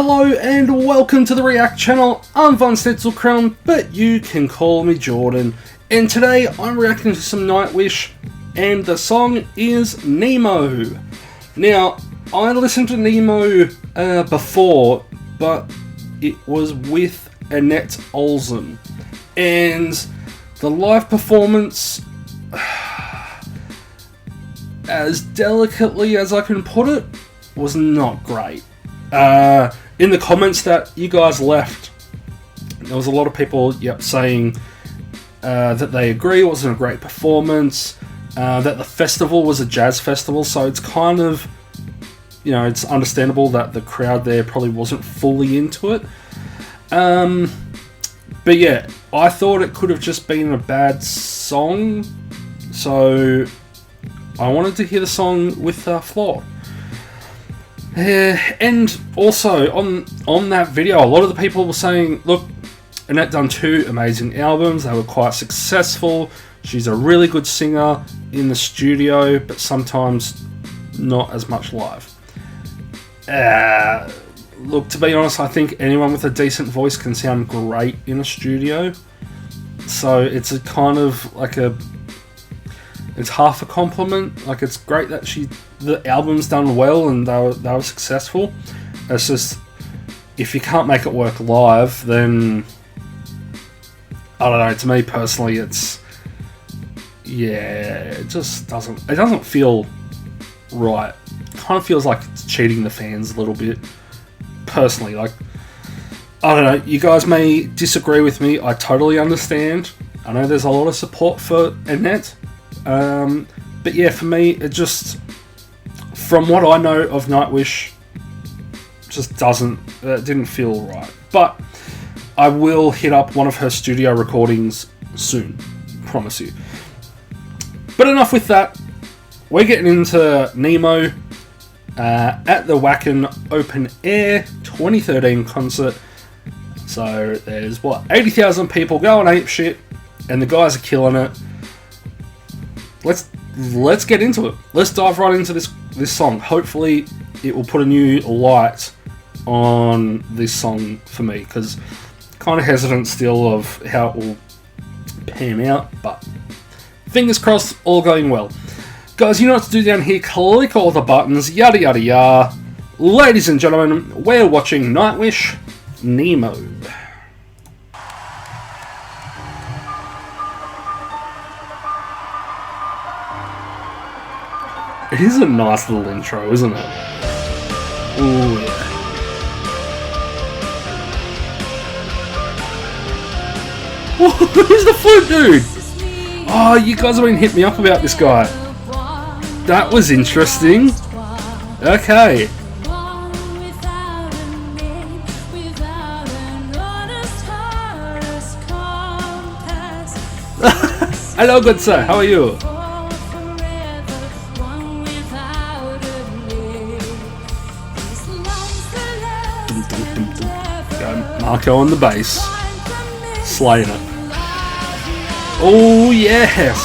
Hello and welcome to the React channel. I'm Von Snitzelkron, but you can call me Jordan. And today I'm reacting to some Nightwish, and the song is Nemo. Now, I listened to Nemo before, but it was with Annette Olsen. And the live performance, as delicately as I can put it, was not great. In the comments that you guys left, there was a lot of people saying that they agree it wasn't a great performance, that the festival was a jazz festival, so it's kind of, it's understandable that the crowd there probably wasn't fully into it. But yeah, I thought it could have just been a bad song, so I wanted to hear the song with Flaw. And also, on that video, a lot of the people were saying, look, Annette done 2 amazing albums, they were quite successful, she's a really good singer in the studio, but sometimes not as much live. Look, to be honest, I think anyone with a decent voice can sound great in a studio, so it's a kind of like it's half a compliment. Like, it's great that the album's done well and they were successful. It's just, if you can't make it work live, then I don't know. To me personally, it just doesn't feel right. It kind of feels like it's cheating the fans a little bit. Personally, like, I don't know. You guys may disagree with me. I totally understand. I know there's a lot of support for Annette. But yeah, for me, it just, from what I know of Nightwish, just didn't feel right. But I will hit up one of her studio recordings soon, promise you. But enough with that. We're getting into Nemo at the Wacken Open Air 2013 concert. So there's 80,000 people going apeshit, and the guys are killing it. Let's get into it. Let's dive right into this song. Hopefully it will put a new light on this song for me, because kind of hesitant still of how it will pan out, but fingers crossed, all going well. Guys, you know what to do down here. Click all the buttons, yada yada yada. Ladies and gentlemen, we're watching Nightwish, Nemo. It is a nice little intro, isn't it? Ooh, yeah. Who's the flute dude? Oh, you guys have been hitting me up about this guy. That was interesting. Okay. Hello, good sir. How are you? Marco on the bass, slaying it. Oh yes!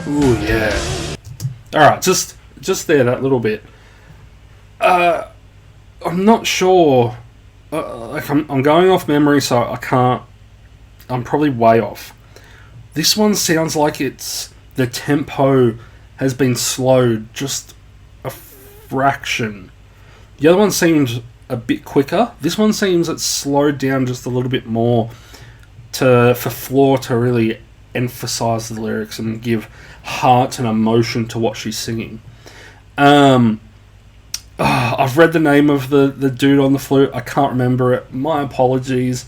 Oh yeah! All right, just there, that little bit. I'm not sure. Like, I'm going off memory, so I can't. I'm probably way off. This one sounds like the tempo has been slowed just a fraction. The other one seemed a bit quicker. This one seems it's slowed down just a little bit more for Floor to really emphasize the lyrics and give heart and emotion to what she's singing. I've read the name of the dude on the flute. I can't remember it. My apologies.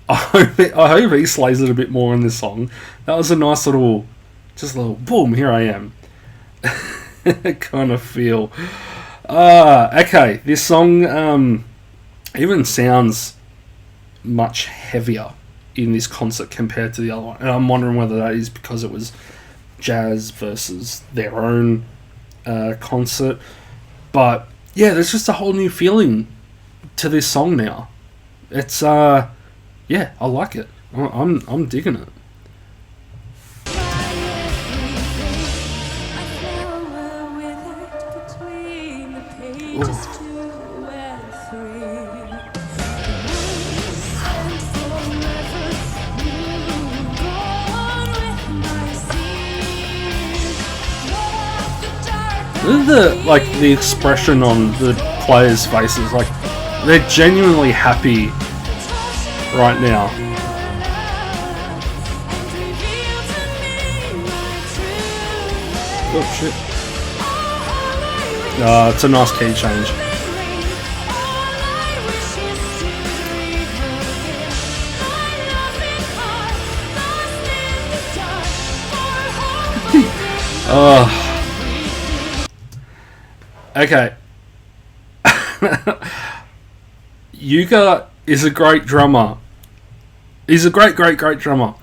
I hope he slays it a bit more in this song. That was a nice little boom, here I am kind of feel. Okay, this song even sounds much heavier in this concert compared to the other one, and I'm wondering whether that is because it was jazz versus their own concert. But yeah, there's just a whole new feeling to this song now. It's yeah, I like it. I'm digging it. The expression on the players' faces, like they're genuinely happy right now. Oh shit! It's a nice key change. Okay. Yuka is a great drummer. He's a great drummer.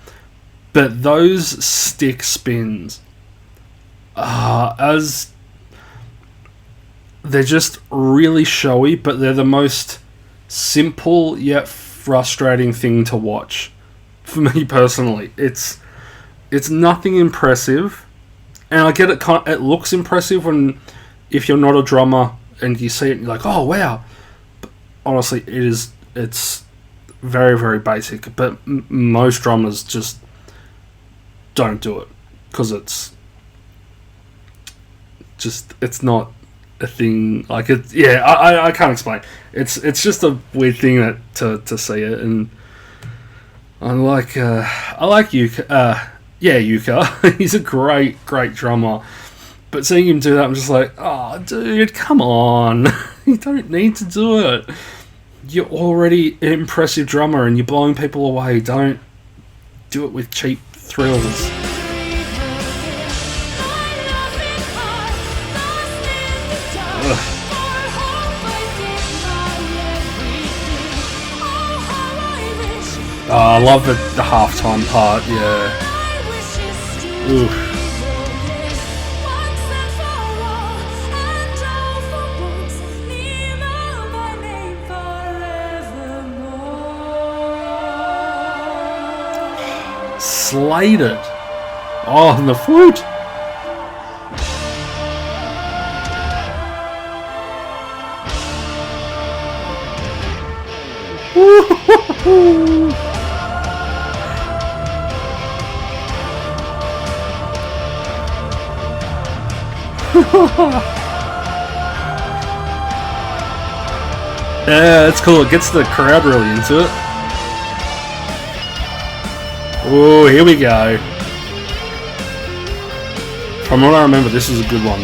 But those stick spins, as they're just really showy, but they're the most simple yet frustrating thing to watch. For me personally, it's nothing impressive, and I get it. It looks impressive if you're not a drummer and you see it, and you're like, oh wow. But honestly, it's very, very basic. But most drummers just don't do it because it's not a thing. Like it, yeah. I can't explain. It's just a weird thing to see it, and I like Yuka. Yeah, Yuka. He's a great drummer. But seeing him do that, I'm just like, oh, dude, come on. You don't need to do it. You're already an impressive drummer and you're blowing people away. Don't do it with cheap thrills. Ugh. Oh, I love the halftime part, yeah. Oof. Slayed it. Oh, and the flute. Yeah, it's cool. It gets the crowd really into it. Oh, here we go. From what I remember, this is a good one.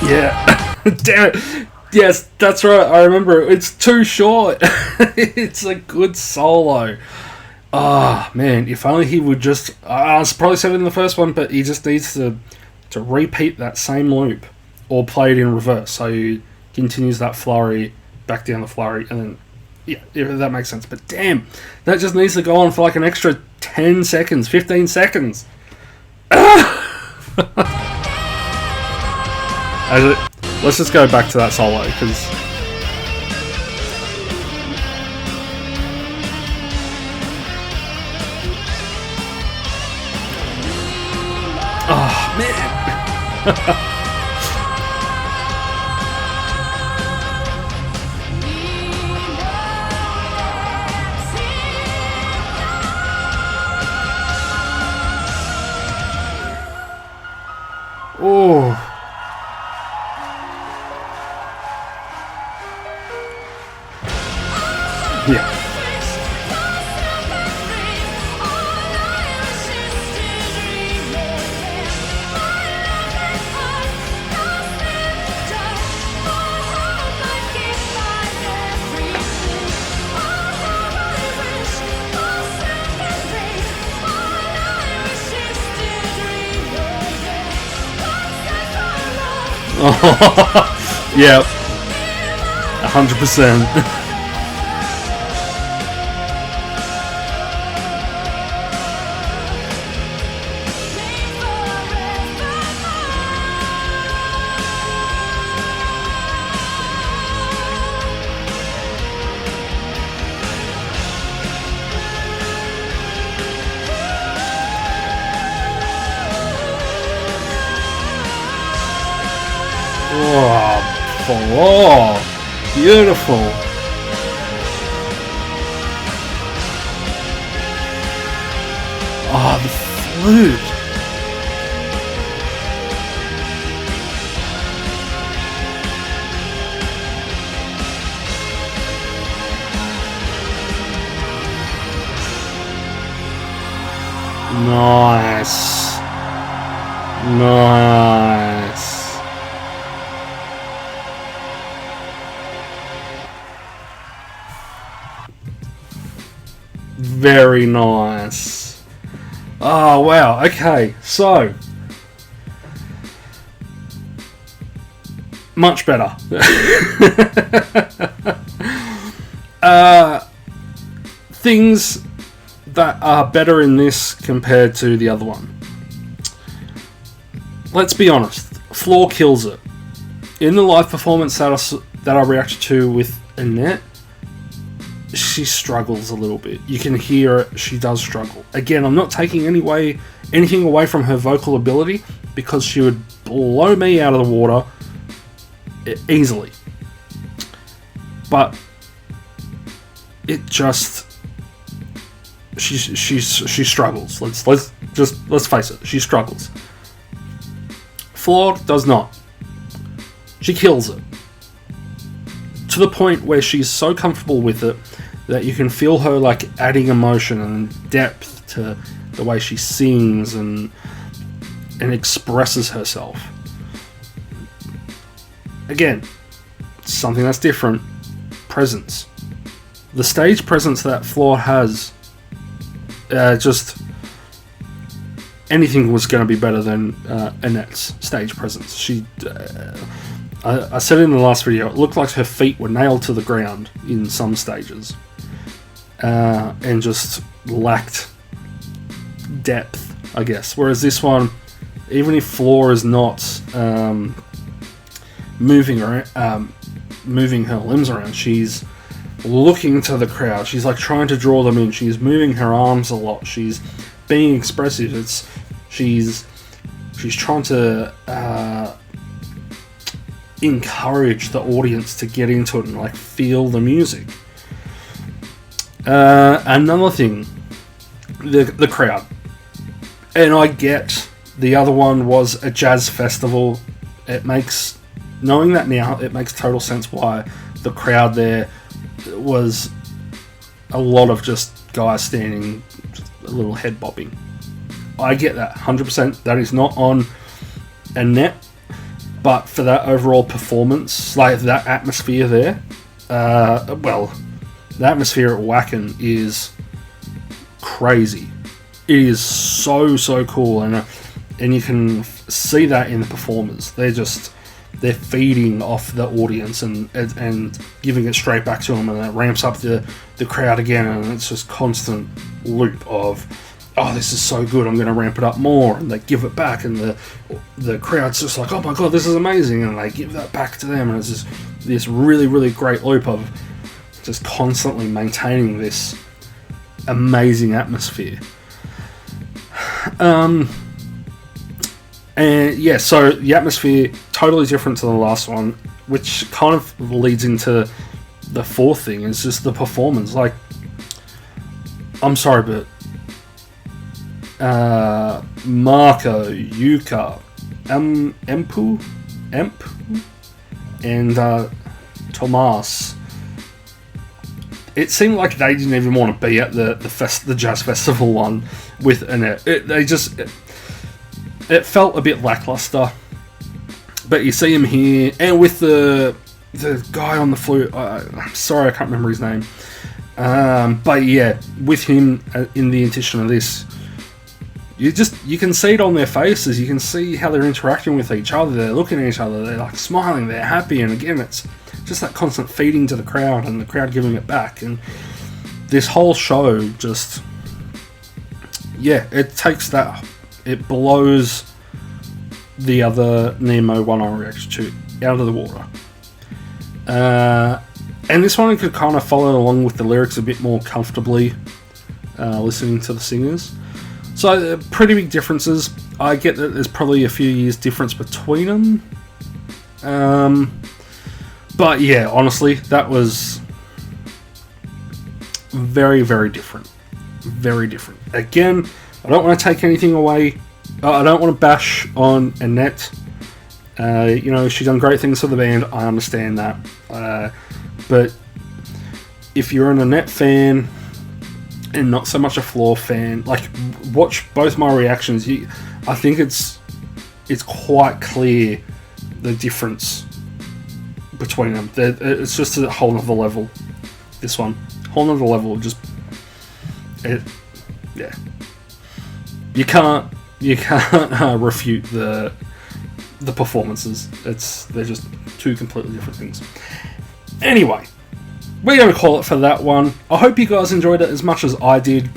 Yeah. Damn it. Yes, that's right. I remember it. It's too short. It's a good solo. Ah, oh, man. If only he would just... I probably said it in the first one, but he just needs to repeat that same loop or play it in reverse. So he continues that flurry, back down the flurry, and then, yeah, if that makes sense. But damn, that just needs to go on for like an extra 10 seconds, 15 seconds. Let's just go back to that solo, because... Oh, man! Oh. Yeah. Oh, yeah. 100%. Oh, beautiful. Oh, the flute. Nice. Nice. Very nice. Oh, wow. Okay, so much better. Things that are better in this compared to the other one. Let's be honest. Floor kills it. In the live performance that I reacted to with Annette, she struggles a little bit. You can hear it. She does struggle. Again, I'm not taking anything away from her vocal ability, because she would blow me out of the water easily. But it just, she struggles. Let's face it. She struggles. Flawed does not. She kills it. To the point where she's so comfortable with it that you can feel her like adding emotion and depth to the way she sings and expresses herself. Again, something that's different. Presence. The stage presence that Floor has, just anything was going to be better than Annette's stage presence. I said it in the last video, it looked like her feet were nailed to the ground in some stages. And just lacked depth, I guess. Whereas this one, even if Floor is not moving her limbs around, she's looking to the crowd. She's like trying to draw them in. She's moving her arms a lot. She's being expressive. She's trying to encourage the audience to get into it and like feel the music. Another thing, the crowd. And I get the other one was a jazz festival. Knowing that now, it makes total sense why the crowd there was a lot of just guys standing, just a little head bobbing. I get that, 100%. That is not on Annette, but for that overall performance, like that atmosphere there, the atmosphere at Wacken is crazy. It is so cool, and you can see that in the performers. They're feeding off the audience and giving it straight back to them, and it ramps up the crowd again, and it's just constant loop of, oh, this is so good, I'm going to ramp it up more, and they give it back, and the crowd's just like, oh my god, this is amazing, and they give that back to them, and it's just this really great loop of just constantly maintaining this amazing atmosphere. And yeah, so the atmosphere totally different to the last one, which kind of leads into the fourth thing, is just the performance. Like, I'm sorry, but Marco, Yuka, Empu, and Tomas. It seemed like they didn't even want to be at the jazz festival one with Annette. It felt a bit lackluster. But you see him here, and with the guy on the flute. I'm sorry, I can't remember his name. But yeah, with him in the edition of this, you can see it on their faces. You can see how they're interacting with each other. They're looking at each other. They're like smiling. They're happy. And again, it's just that constant feeding to the crowd and the crowd giving it back. And this whole show just, yeah, it takes that, it blows the other Nemo one I reacted to out of the water. And this one I could kind of follow along with the lyrics a bit more comfortably, listening to the singers. So pretty big differences. I get that there's probably a few years difference between them. But yeah, honestly, that was very, very different. Very different. Again, I don't want to take anything away. I don't want to bash on Annette. You know, she's done great things for the band. I understand that. But if you're an Annette fan and not so much a Floor fan, like, watch both my reactions. I think it's quite clear the difference between them. It's just a whole nother level. This one, whole nother level. Just yeah. You can't refute the performances. They're just two completely different things. Anyway, we're going to call it for that one. I hope you guys enjoyed it as much as I did,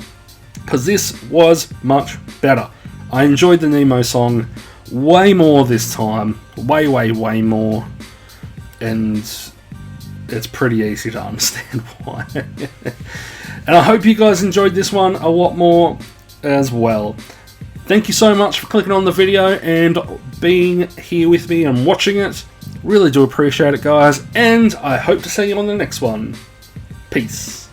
because this was much better. I enjoyed the Nemo song way more this time. Way, way, way more. And it's pretty easy to understand why. And I hope you guys enjoyed this one a lot more as well. Thank you so much for clicking on the video and being here with me and watching it. Really do appreciate it, guys. And I hope to see you on the next one. Peace.